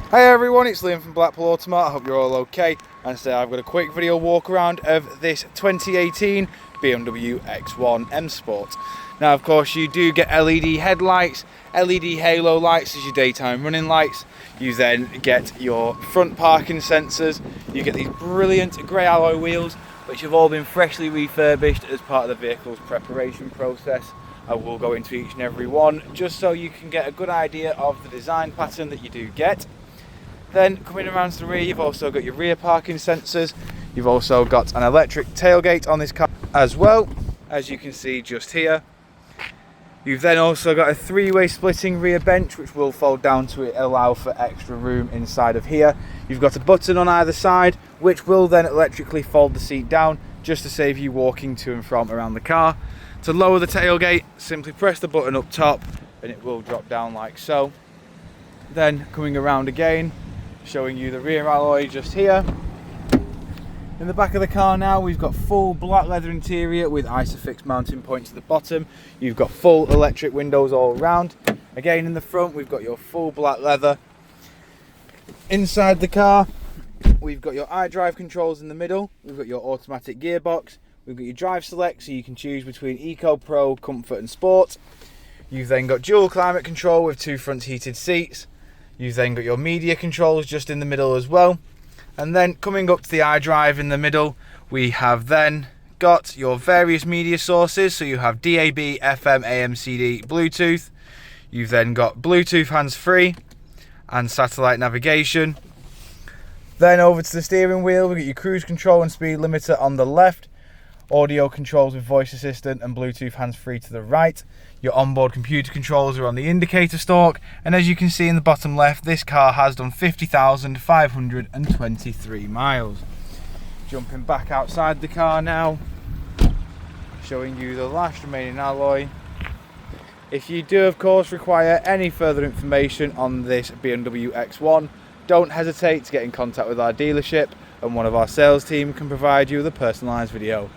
Hi everyone, it's Liam from Blackpool Automart. I hope you're all okay. And today I've got a quick video walk around of this 2018 BMW X1 M Sport. Now of course you do get LED headlights, LED halo lights as your daytime running lights. You then get your front parking sensors. You get these brilliant grey alloy wheels which have all been freshly refurbished as part of the vehicle's preparation process. I will go into each and every one just so you can get a good idea of the design pattern that you do get. Then coming around to the rear, you've also got your rear parking sensors. You've also got an electric tailgate on this car as well, as you can see just here. You've then also got a three-way splitting rear bench which will fold down to allow for extra room inside of here. You've got a button on either side which will then electrically fold the seat down just to save you walking to and from around the car. To lower the tailgate, simply press the button up top and it will drop down like so. Then coming around again, showing you the rear alloy just here. In the back of the car now, we've got full black leather interior with Isofix mounting points at the bottom. You've got full electric windows all around. Again in the front, we've got your full black leather. Inside the car, we've got your iDrive controls in the middle. We've got your automatic gearbox. We've got your drive select, so you can choose between Eco, Pro, Comfort and Sport. You've then got dual climate control with two front heated seats. You've then got your media controls just in the middle as well. And then coming up to the iDrive in the middle, we have then got your various media sources. So you have DAB, FM, AM, CD, Bluetooth. You've then got Bluetooth hands-free and satellite navigation. Then over to the steering wheel, we've got your cruise control and speed limiter on the left. Audio controls with voice assistant and Bluetooth hands-free to the right. Your onboard computer controls are on the indicator stalk, and as you can see in the bottom left, this car has done 50,523 miles. Jumping back outside the car now, showing you the last remaining alloy. If you do of course require any further information on this BMW X1, don't hesitate to get in contact with our dealership and one of our sales team can provide you with a personalised video.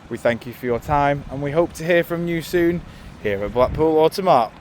We thank you for your time and we hope to hear from you soon here at Blackpool Automart.